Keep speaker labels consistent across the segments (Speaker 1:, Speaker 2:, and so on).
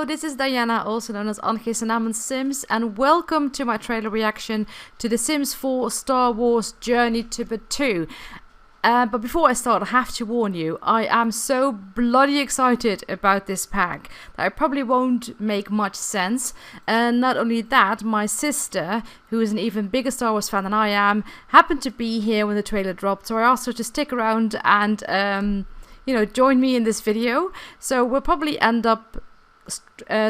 Speaker 1: Hello, this is Diana, also known as Ange's Namens Sims, and welcome to my trailer reaction to The Sims 4 Star Wars Journey to Batuu. But before I start, I have to warn you, I am so bloody excited about this pack that it probably won't make much sense. And not only that, my sister, who is an even bigger Star Wars fan than I am, happened to be here when the trailer dropped, so I asked her to stick around and join me in this video. So we'll probably end up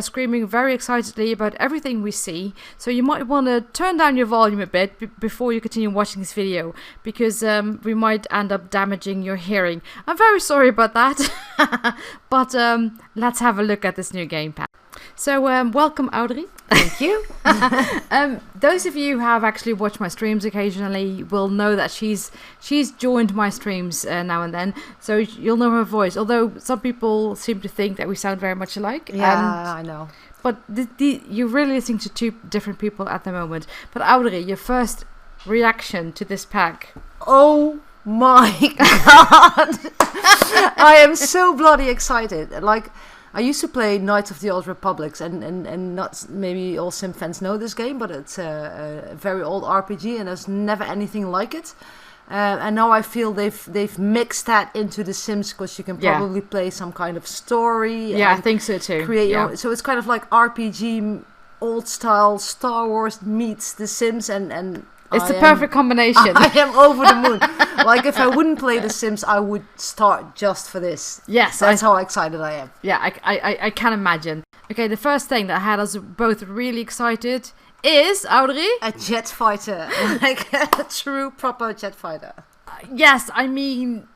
Speaker 1: screaming very excitedly about everything we see, so you might want to turn down your volume a bit before you continue watching this video, because we might end up damaging your hearing. I'm very sorry about that. But let's have a look at this new game pack. So welcome, Audrey.
Speaker 2: Thank you.
Speaker 1: Those of you who have actually watched my streams occasionally will know that she's joined my streams now and then, so you'll know her voice. Although some people seem to think that we sound very much alike.
Speaker 2: Yeah, I know.
Speaker 1: But you're really listening to two different people at the moment. But Audrey, your first reaction to this pack?
Speaker 2: Oh my god! I am so bloody excited. Like, I used to play Knights of the Old Republics, and not maybe all Sim fans know this game, but it's a very old RPG, and there's never anything like it. And now I feel they've mixed that into The Sims, because you can probably play some kind of story.
Speaker 1: Yeah, I think so too.
Speaker 2: Create your own, so it's kind of like RPG, old style Star Wars meets The Sims, and
Speaker 1: it's the perfect combination.
Speaker 2: I am over the moon. Like, if I wouldn't play The Sims, I would start just for this.
Speaker 1: Yes.
Speaker 2: That's how excited I am.
Speaker 1: Yeah, I can imagine. Okay, the first thing that had us both really excited is, Audrey?
Speaker 2: A jet fighter. Like a true, proper jet fighter.
Speaker 1: Yes, I mean,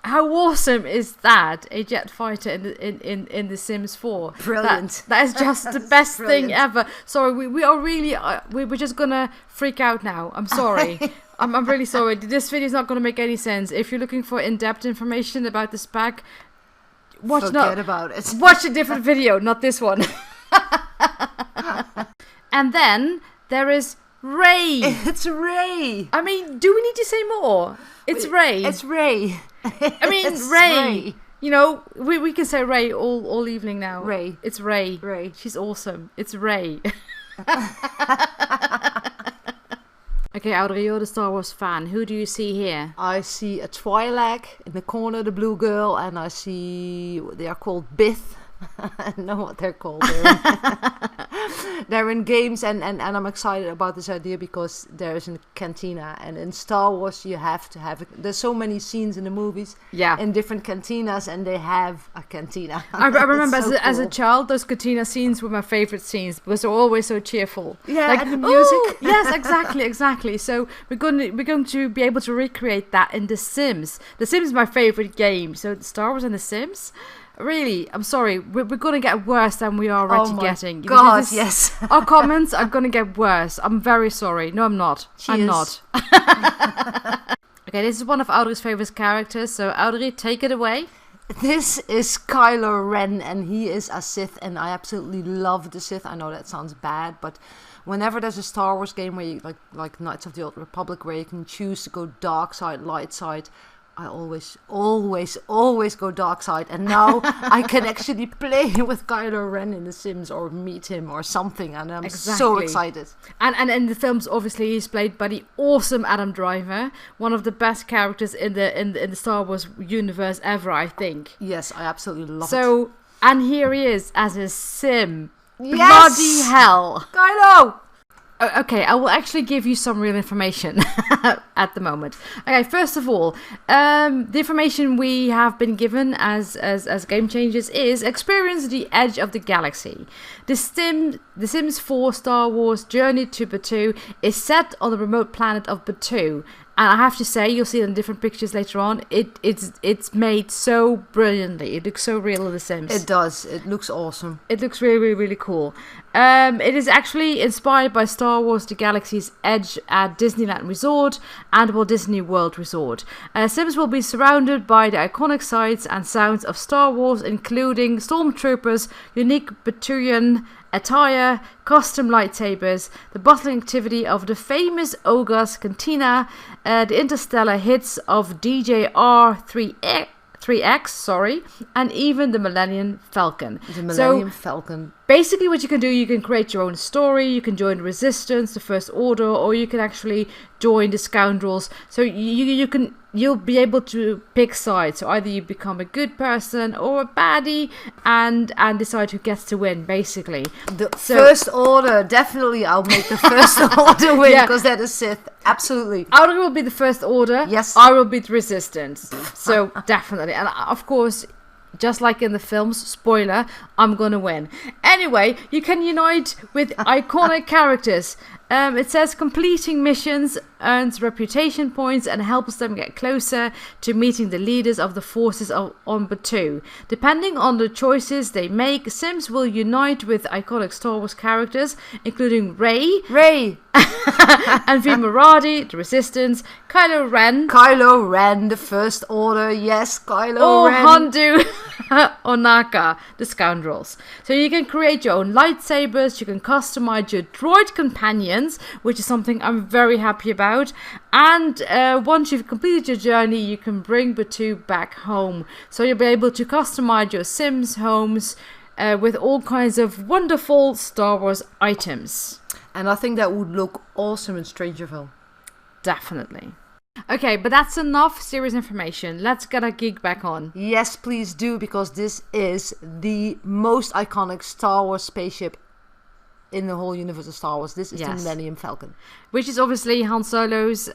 Speaker 1: how awesome is that? A jet fighter in The Sims 4.
Speaker 2: Brilliant.
Speaker 1: That is just the best thing ever. Sorry, we are really, we're just gonna freak out now. I'm sorry. I'm really sorry. This video is not gonna make any sense. If you're looking for in-depth information about this pack,
Speaker 2: forget about it.
Speaker 1: Watch a different video, not this one. And then there is Rey.
Speaker 2: It's Rey.
Speaker 1: I mean, do we need to say more? It's Rey.
Speaker 2: It's Rey.
Speaker 1: I mean, Rey. You know, we can say Rey all evening now.
Speaker 2: Rey.
Speaker 1: It's Rey.
Speaker 2: Rey.
Speaker 1: She's awesome. It's Rey. Okay, Audrey, you're the Star Wars fan. Who do you see here?
Speaker 2: I see a Twi'lek in the corner, the blue girl, and I see, they are called Bith. I don't know what they're called. They're in games, and I'm excited about this idea because there is a cantina, and in Star Wars you have to have there's so many scenes in the movies in different cantinas, and they have a cantina.
Speaker 1: I remember as a child, those cantina scenes were my favorite scenes because they're always so cheerful.
Speaker 2: Yeah, like, and the music.
Speaker 1: Yes, exactly. So we're going to be able to recreate that in The Sims. The Sims is my favorite game, so Star Wars and The Sims. Really, I'm sorry, we're going to get worse than we are already getting.
Speaker 2: God, yes.
Speaker 1: Our comments are going to get worse. I'm very sorry. No, I'm not. I'm not. Okay, this is one of Audrey's favorite characters, so Audrey, take it away.
Speaker 2: This is Kylo Ren, and he is a Sith, and I absolutely love the Sith. I know that sounds bad, but whenever there's a Star Wars game where you, like Knights of the Old Republic, where you can choose to go dark side, light side, I always go dark side, and now I can actually play with Kylo Ren in The Sims or meet him or something, and I'm so excited. And
Speaker 1: in the films, obviously, he's played by the awesome Adam Driver, one of the best characters in the Star Wars universe ever, I think.
Speaker 2: Yes, I absolutely love it.
Speaker 1: So, and here he is as a Sim.
Speaker 2: Yes!
Speaker 1: Bloody hell,
Speaker 2: Kylo!
Speaker 1: Okay, I will actually give you some real information at the moment. Okay, first of all, the information we have been given as game changers is experience the edge of the galaxy. The Sims 4 Star Wars Journey to Batuu is set on the remote planet of Batuu. And I have to say, you'll see it in different pictures later on, it's made so brilliantly. It looks so real in The Sims.
Speaker 2: It does. It looks awesome.
Speaker 1: It looks really cool. It is actually inspired by Star Wars The Galaxy's Edge at Disneyland Resort and Walt Disney World Resort. Sims will be surrounded by the iconic sights and sounds of Star Wars, including stormtroopers, unique Batuuan attire, custom lightsabers, the bustling activity of the famous Oga's Cantina, the interstellar hits of DJ 3X, sorry, and even the Millennium Falcon.
Speaker 2: The Millennium Falcon.
Speaker 1: Basically what you can do, you can create your own story, you can join the Resistance, the First Order, or you can actually join the Scoundrels. So you'll be able to pick sides. So either you become a good person or a baddie and decide who gets to win, basically.
Speaker 2: The First Order, definitely I'll make the First Order win, because they're the Sith. Absolutely.
Speaker 1: Audrey will be the First Order.
Speaker 2: Yes.
Speaker 1: I will be the Resistance. So definitely. And of course, just like in the films, spoiler, I'm gonna win. Anyway, you can unite with iconic characters. It says completing missions earns reputation points and helps them get closer to meeting the leaders of the forces on Batuu. Depending on the choices they make, Sims will unite with iconic Star Wars characters, including Rey, and Vimaradi, the Resistance, Kylo Ren,
Speaker 2: the First Order, yes, Kylo
Speaker 1: or
Speaker 2: Ren.
Speaker 1: Hondu or Naka, the Scoundrels. So you can create your own lightsabers, you can customize your droid companions, which is something I'm very happy about. And once you've completed your journey, you can bring Batuu back home. So you'll be able to customize your Sims homes with all kinds of wonderful Star Wars items.
Speaker 2: And I think that would look awesome in Strangerville.
Speaker 1: Definitely. Okay, but that's enough serious information. Let's get our geek back on.
Speaker 2: Yes, please do, because this is the most iconic Star Wars spaceship in the whole universe of Star Wars. This is the Millennium Falcon.
Speaker 1: Which is obviously Han Solo's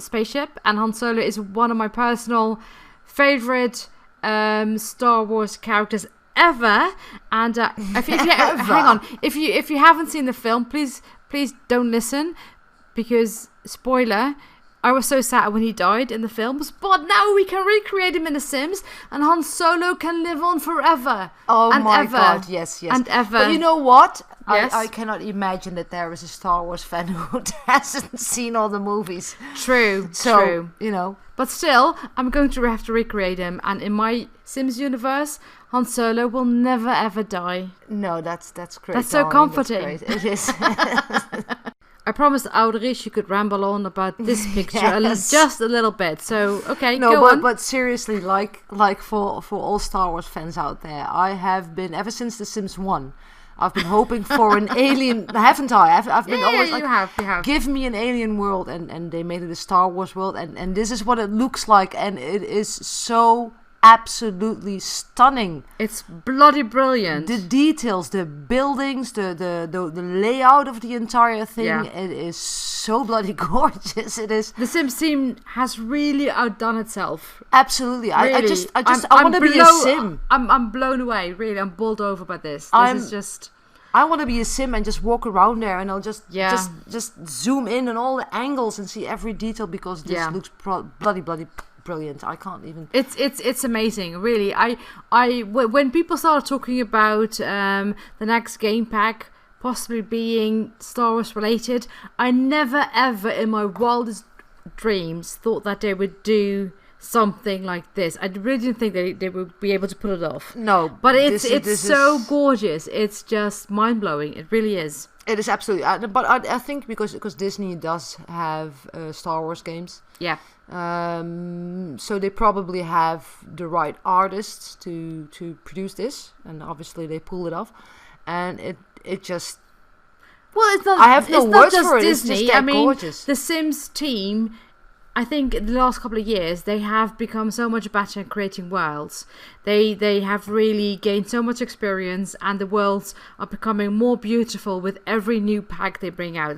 Speaker 1: spaceship. And Han Solo is one of my personal favorite Star Wars characters ever. And hang on, if you haven't seen the film, please don't listen, because spoiler, I was so sad when he died in the films, but now we can recreate him in The Sims, and Han Solo can live on forever.
Speaker 2: Oh and my God, yes.
Speaker 1: And ever.
Speaker 2: But you know what?
Speaker 1: Yes?
Speaker 2: I cannot imagine that there is a Star Wars fan who hasn't seen all the movies.
Speaker 1: True.
Speaker 2: You know.
Speaker 1: But still, I'm going to have to recreate him, and in my Sims universe, Han Solo will never ever die.
Speaker 2: No, that's great.
Speaker 1: That's so comforting.
Speaker 2: That's great. It is.
Speaker 1: I promised Audrey she could ramble on about this picture just a little bit. So, okay, go on.
Speaker 2: But seriously, like for all Star Wars fans out there, I have been, ever since The Sims 1, I've been hoping for an alien, haven't I? I've been always like,
Speaker 1: you have.
Speaker 2: Give me an alien world, and they made it a Star Wars world, and this is what it looks like, and it is so absolutely stunning.
Speaker 1: It's bloody brilliant.
Speaker 2: The details, the buildings, the layout of the entire thing, it is so bloody gorgeous. It is.
Speaker 1: The Sims team has really outdone itself.
Speaker 2: Absolutely.
Speaker 1: Really.
Speaker 2: I want to be a Sim.
Speaker 1: I'm blown away, really. I'm bowled over by this. Is just...
Speaker 2: I want to be a Sim and just walk around there, and I'll just zoom in on all the angles and see every detail, because this looks bloody brilliant. I can't even.
Speaker 1: It's amazing, really. When people started talking about the next game pack possibly being Star Wars related, I never ever in my wildest dreams thought that they would do something like this. I really didn't think they would be able to pull it off. No, but it's so gorgeous. It's just mind blowing. It really is.
Speaker 2: It is absolutely. But I think because Disney does have Star Wars games. Yeah. So they probably have the right artists to produce this, and obviously they pull it off, and it just.
Speaker 1: Well, it's not.
Speaker 2: I have no words for it.
Speaker 1: Disney.
Speaker 2: It's just gorgeous.
Speaker 1: The Sims team, I think in the last couple of years, they have become so much better at creating worlds. They have really gained so much experience, and the worlds are becoming more beautiful with every new pack they bring out.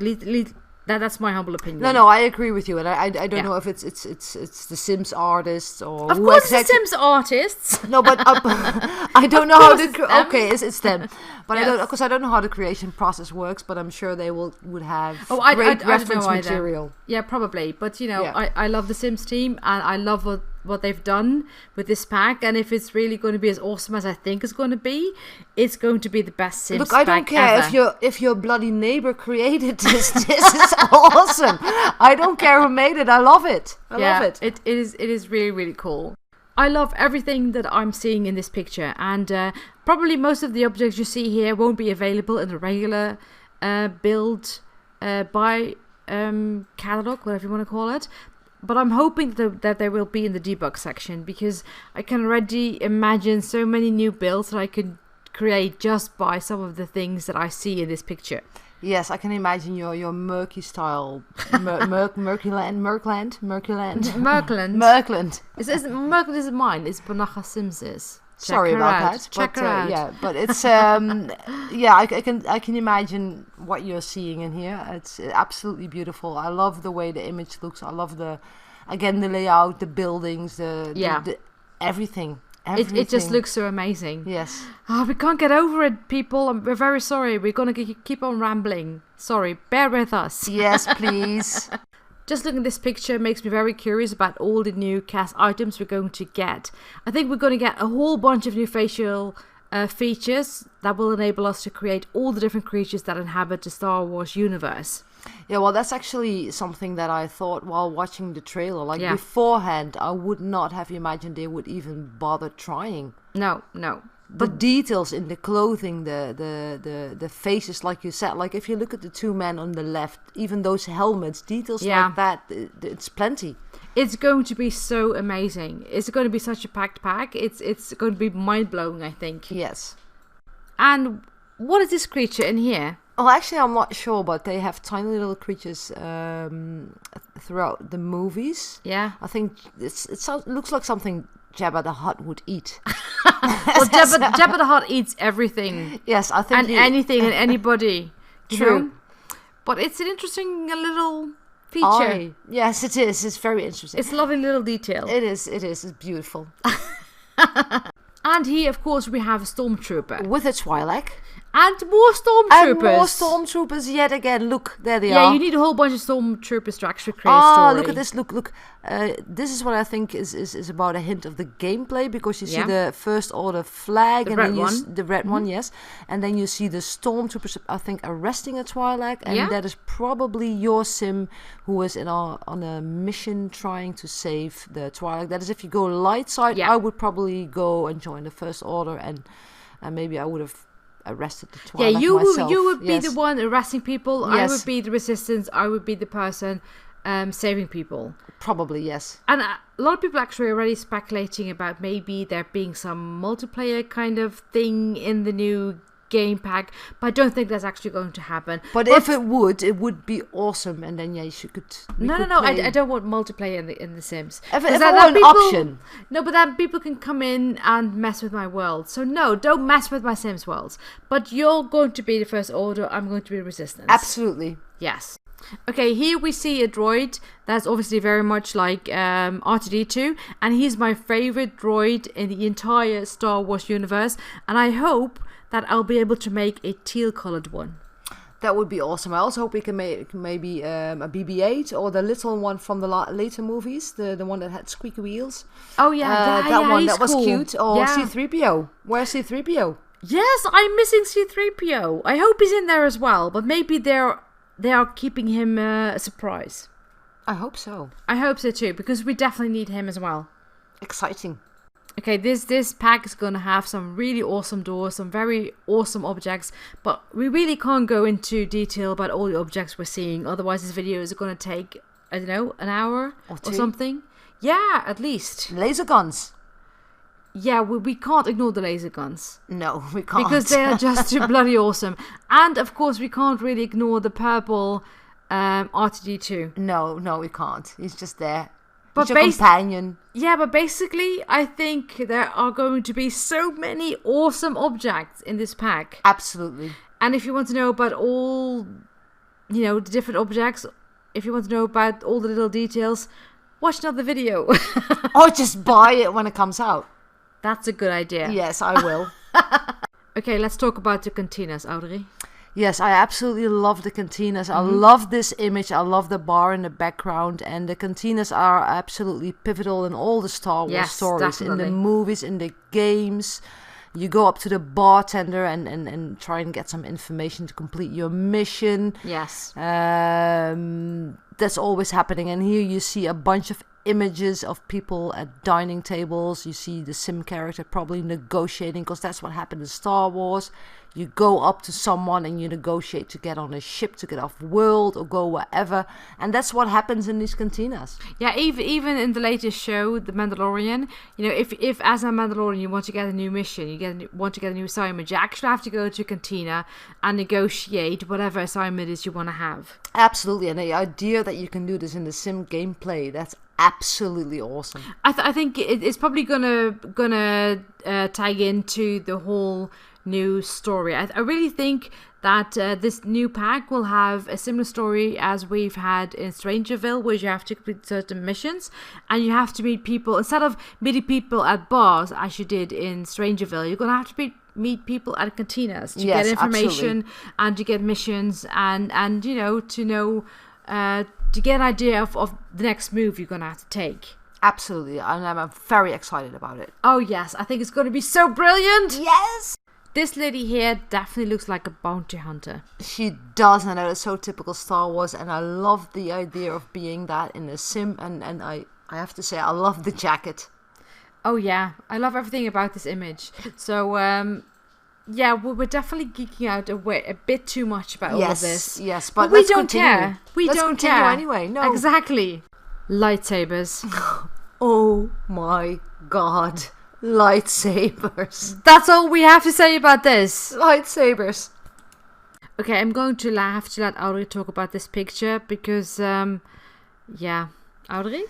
Speaker 1: That's my humble opinion.
Speaker 2: No, I agree with you, and I don't know if it's the Sims artists or
Speaker 1: of course it's the Sims artists.
Speaker 2: No, but I don't know how the okay, it's them. But I don't know how the creation process works. But I'm sure they would have great reference material.
Speaker 1: Yeah, probably. But I love the Sims team, and I love what they've done with this pack, and if it's really going to be as awesome as I think it's going to be the best Sims
Speaker 2: Look, I don't
Speaker 1: pack
Speaker 2: care
Speaker 1: ever.
Speaker 2: if your bloody neighbor created this. This is awesome. I don't care who made it. I love it. I love it.
Speaker 1: It is really, really cool. I love everything that I'm seeing in this picture, and probably most of the objects you see here won't be available in the regular build by catalog, whatever you want to call it. But I'm hoping that they will be in the debug section, because I can already imagine so many new builds that I could create just by some of the things that I see in this picture.
Speaker 2: Yes, I can imagine your murky style, Merkland.
Speaker 1: Merkland isn't mine. It's Bonacha Sims's.
Speaker 2: Sorry about that.
Speaker 1: Check her out.
Speaker 2: Yeah, but it's I can imagine what you're seeing in here. It's absolutely beautiful. I love the way the image looks. I love the layout, the buildings, the everything.
Speaker 1: It just looks so amazing.
Speaker 2: Yes.
Speaker 1: Oh, we can't get over it, people. We're very sorry. We're going to keep on rambling. Sorry, bear with us.
Speaker 2: Yes, please.
Speaker 1: Just looking at this picture makes me very curious about all the new cast items we're going to get. I think we're going to get a whole bunch of new facial features that will enable us to create all the different creatures that inhabit the Star Wars universe.
Speaker 2: Yeah, well, that's actually something that I thought while watching the trailer. Beforehand, I would not have imagined they would even bother trying.
Speaker 1: No.
Speaker 2: The details in the clothing, the faces, like you said. Like, if you look at the two men on the left, even those helmets, details like that, it's plenty.
Speaker 1: It's going to be so amazing. It's going to be such a packed pack. It's going to be mind-blowing, I think.
Speaker 2: Yes.
Speaker 1: And what is this creature in here?
Speaker 2: Well, actually, I'm not sure, but they have tiny little creatures throughout the movies.
Speaker 1: Yeah.
Speaker 2: I think it looks like something Jabba the Hutt would eat.
Speaker 1: Well, Jabba the Hutt eats everything.
Speaker 2: Yes, I think.
Speaker 1: And anything and anybody.
Speaker 2: True.
Speaker 1: Know? But it's an interesting little feature.
Speaker 2: Yes, it is. It's very interesting.
Speaker 1: It's a lovely little detail.
Speaker 2: It is. It's beautiful.
Speaker 1: And here, of course, we have a stormtrooper.
Speaker 2: With a Twi'lek.
Speaker 1: And more stormtroopers.
Speaker 2: Yet again. Look, there they are.
Speaker 1: Yeah, you need a whole bunch of stormtroopers to actually create a story.
Speaker 2: Look at this. Look. This is what I think is about a hint of the gameplay, because you see the First Order flag,
Speaker 1: the red
Speaker 2: one, yes, and then you see the stormtroopers, I think, arresting a Twi'lek, and that is probably your sim who is on a mission trying to save the Twi'lek. That is, if you go light side, I would probably go and join the First Order, and maybe I would have arrested the Twi'lek myself.
Speaker 1: You would be the one arresting people. Yes. I would be the resistance. I would be the person saving people.
Speaker 2: Probably, yes.
Speaker 1: And a lot of people actually are already speculating about maybe there being some multiplayer kind of thing in the new game pack, but I don't think that's actually going to happen.
Speaker 2: But if it would be awesome, and then you could.
Speaker 1: I don't want multiplayer in the Sims.
Speaker 2: If it were an option.
Speaker 1: No, but then people can come in and mess with my world. So no, don't mess with my Sims worlds. But you're going to be the First Order. I'm going to be Resistance.
Speaker 2: Absolutely.
Speaker 1: Yes. Okay, here we see a droid that's obviously very much like R2-D2, and he's my favorite droid in the entire Star Wars universe, and I hope that I'll be able to make a teal-colored one.
Speaker 2: That would be awesome. I also hope we can make maybe a BB-8 or the little one from the later movies, the one that had squeaky wheels.
Speaker 1: Oh yeah,
Speaker 2: that was
Speaker 1: cool.
Speaker 2: Cute. Or C-3PO. Where's C-3PO?
Speaker 1: Yes, I'm missing C-3PO. I hope he's in there as well, but maybe they are keeping him a surprise.
Speaker 2: I hope so.
Speaker 1: I hope so too, because we definitely need him as well.
Speaker 2: Exciting.
Speaker 1: Okay, this pack is going to have some really awesome doors, some very awesome objects, but we really can't go into detail about all the objects we're seeing, otherwise this video is going to take, I don't know, an hour or something. Yeah, at least.
Speaker 2: Laser guns.
Speaker 1: Yeah, we can't ignore the laser guns.
Speaker 2: No, we can't.
Speaker 1: Because they are just too bloody awesome. And, of course, we can't really ignore the purple R2-D2.
Speaker 2: No, we can't. He's just there.
Speaker 1: But
Speaker 2: He's your companion.
Speaker 1: Yeah, but basically, I think there are going to be so many awesome objects in this pack.
Speaker 2: Absolutely.
Speaker 1: And if you want to know about all, the different objects, if you want to know about all the little details, watch another video.
Speaker 2: Or just buy it when it comes out.
Speaker 1: That's a good idea.
Speaker 2: Yes, I will.
Speaker 1: Okay, let's talk about the cantinas, Audrey.
Speaker 2: Yes, I absolutely love the cantinas. I love this image. I love the bar in the background. And the cantinas are absolutely pivotal in all the Star Wars stories.
Speaker 1: Definitely.
Speaker 2: In the movies, in the games. You go up to the bartender and try and get some information to complete your mission.
Speaker 1: Yes.
Speaker 2: That's always happening. And here you see a bunch of images of people at dining tables. You see the sim character probably negotiating, because that's what happened in Star Wars. you go up to someone and you negotiate to get on a ship to get off world or go wherever, and that's what happens in these cantinas.
Speaker 1: Yeah, even in the latest show, The Mandalorian, you know, if as a Mandalorian you want to get a new mission, want to get a new assignment, you actually have to go to a cantina and negotiate whatever assignment it is you want to have.
Speaker 2: Absolutely, and the idea that you can do this in the sim gameplay, that's absolutely awesome.
Speaker 1: I think it's probably gonna tag into the whole new story. I really think that this new pack will have a similar story as we've had in Strangerville, where you have to complete certain missions and you have to meet people. Instead of meeting people at bars as you did in Strangerville, you're gonna have to meet people at cantinas to get information, absolutely, and to get missions and you know, to get an idea of the next move you're gonna have to take.
Speaker 2: Absolutely, and I'm very excited about it.
Speaker 1: Oh yes, I think it's gonna be so brilliant.
Speaker 2: Yes.
Speaker 1: This lady here definitely looks like a bounty hunter.
Speaker 2: She does, and that is so typical Star Wars, and I love the idea of being that in a sim, and I have to say, I love the jacket.
Speaker 1: Oh yeah, I love everything about this image. So, yeah, we're definitely geeking out a bit too much about all of this.
Speaker 2: Yes, but
Speaker 1: we don't care. Let's
Speaker 2: don't
Speaker 1: care
Speaker 2: anyway. No,
Speaker 1: exactly. Lightsabers.
Speaker 2: Oh my god. Lightsabers.
Speaker 1: That's all we have to say about this.
Speaker 2: Lightsabers.
Speaker 1: Okay, I'm going to have to let Audrey talk about this picture because, yeah. Audrey?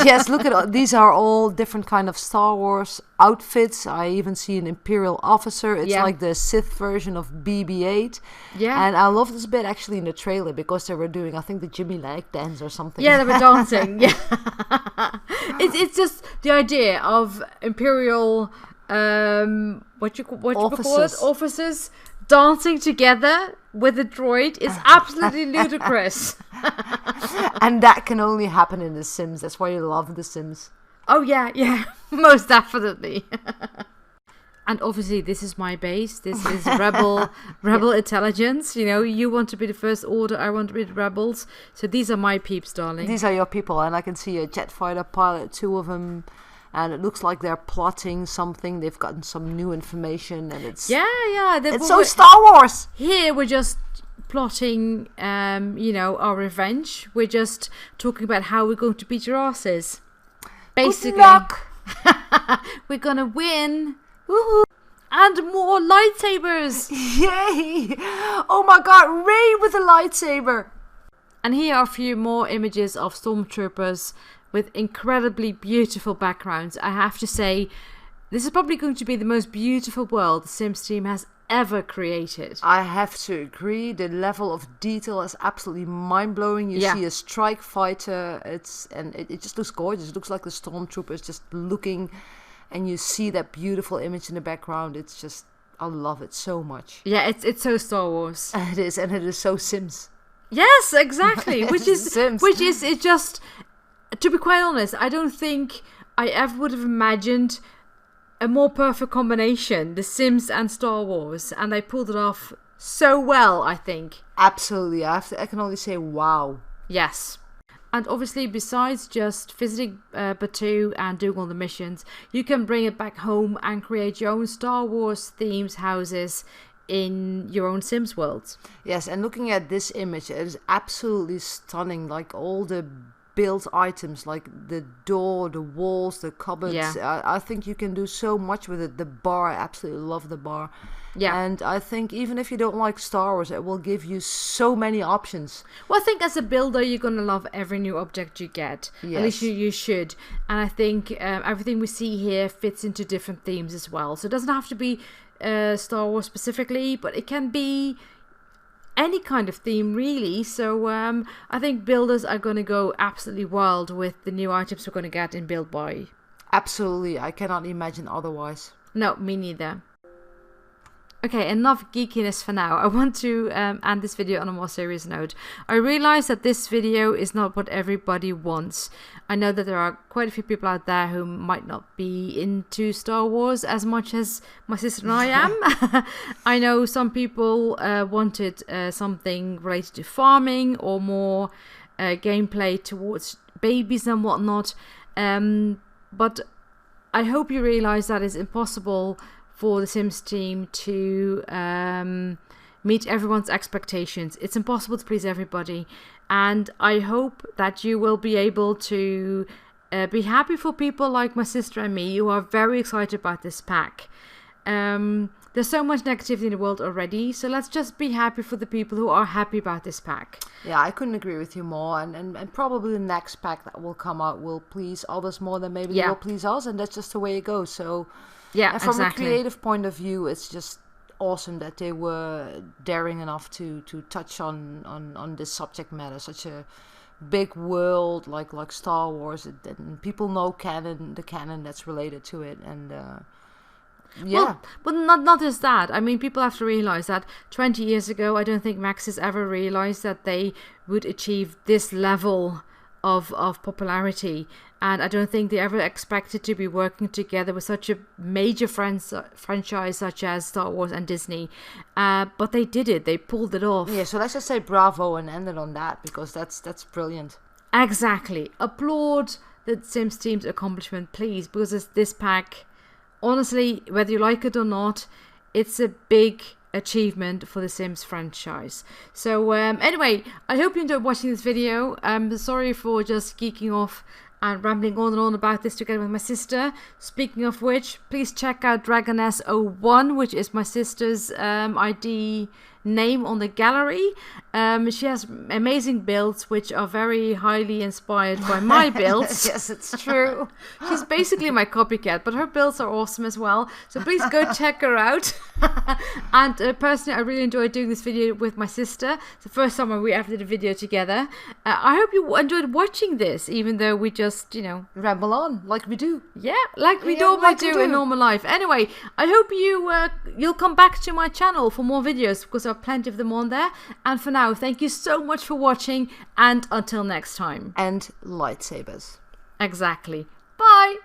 Speaker 2: Yes, look at all. These are all different kind of Star Wars outfits. I even see an Imperial officer. It's like the Sith version of BB-8. Yeah. And I love this bit actually in the trailer because they were doing, I think, the Jimmy Leg dance or something.
Speaker 1: Yeah, they were dancing. Yeah. It's just the idea of Imperial what you call it? Officers dancing together with a droid is absolutely ludicrous.
Speaker 2: And that can only happen in The Sims. That's why you love The Sims.
Speaker 1: Oh yeah, most definitely. And obviously this is my base. This is rebel intelligence. You know, you want to be the First Order, I want to be the rebels. So these are my peeps, darling.
Speaker 2: These are your people, and I can see a jet fighter pilot, 2 of them. And it looks like they're plotting something. They've gotten some new information, and it's it's so Star Wars.
Speaker 1: Here we're just plotting, you know, our revenge. We're just talking about how we're going to beat your asses. Basically,
Speaker 2: good luck.
Speaker 1: We're gonna win. Woohoo! And more lightsabers.
Speaker 2: Yay! Oh my God, Rey with a lightsaber.
Speaker 1: And here are a few more images of stormtroopers with incredibly beautiful backgrounds. I have to say, this is probably going to be the most beautiful world the Sims team has ever created.
Speaker 2: I have to agree. The level of detail is absolutely mind-blowing. You see a strike fighter. It just looks gorgeous. It looks like the stormtroopers just looking, and you see that beautiful image in the background. It's just, I love it so much.
Speaker 1: Yeah, it's so Star Wars.
Speaker 2: It is, and it is so Sims.
Speaker 1: Yes, exactly. Which is
Speaker 2: Sims.
Speaker 1: It just. To be quite honest, I don't think I ever would have imagined a more perfect combination, The Sims and Star Wars, and they pulled it off so well, I think.
Speaker 2: Absolutely, I can only say wow.
Speaker 1: Yes. And obviously, besides just visiting Batuu and doing all the missions, you can bring it back home and create your own Star Wars themed houses in your own Sims worlds.
Speaker 2: Yes, and looking at this image, it is absolutely stunning, like all the built items, like the door, the walls, the cupboards. I think you can do so much with it. The bar, I absolutely love the bar. Yeah. And I think even if you don't like Star Wars, it will give you so many options.
Speaker 1: Well, I think as a builder, you're going to love every new object you get. Yes. At least you should. And I think everything we see here fits into different themes as well. So it doesn't have to be Star Wars specifically, but it can be any kind of theme, really. So I think builders are going to go absolutely wild with the new items we're going to get in Build Buy.
Speaker 2: Absolutely. I cannot imagine otherwise.
Speaker 1: No, me neither. Okay, enough geekiness for now. I want to end this video on a more serious note. I realize that this video is not what everybody wants. I know that there are quite a few people out there who might not be into Star Wars as much as my sister and I am. I know some people wanted something related to farming or more gameplay towards babies and whatnot. But I hope you realize that it's impossible for the Sims team to meet everyone's expectations. It's impossible to please everybody, and I hope that you will be able to be happy for people like my sister and me who are very excited about this pack. There's so much negativity in the world already, so let's just be happy for the people who are happy about this pack.
Speaker 2: Yeah, I couldn't agree with you more, and probably the next pack that will come out will please others more than maybe they will please us, and that's just the way it goes. So
Speaker 1: yeah,
Speaker 2: and from a creative point of view, it's just awesome that they were daring enough to touch on this subject matter, such a big world like Star Wars, and people know the canon that's related to it, and yeah.
Speaker 1: Well, but not just that. I mean, people have to realize that 20 years ago, I don't think Maxis ever realized that they would achieve this level of popularity, and I don't think they ever expected to be working together with such a major franchise such as Star Wars and Disney, but they did it. They pulled it off.
Speaker 2: Yeah, so let's just say bravo and end it on that, because that's brilliant.
Speaker 1: Exactly. Applaud the Sims team's accomplishment, please, because this pack, honestly, whether you like it or not, it's a big achievement for the Sims franchise. So anyway, I hope you enjoyed watching this video. Sorry for just geeking off and rambling on and on about this together with my sister. Speaking of which, please check out Dragoness01, which is my sister's ID name on the gallery. She has amazing builds which are very highly inspired by my builds.
Speaker 2: Yes, it's true.
Speaker 1: She's basically my copycat, but her builds are awesome as well, so please go check her out. And personally, I really enjoyed doing this video with my sister. It's the first time we ever did a video together. I hope you enjoyed watching this, even though we just,
Speaker 2: ramble on like we do.
Speaker 1: Yeah, like we normally do in normal life. Anyway, I hope you'll come back to my channel for more videos, because there are plenty of them on there. And for now, thank you so much for watching, and until next time.
Speaker 2: And lightsabers.
Speaker 1: Exactly. Bye.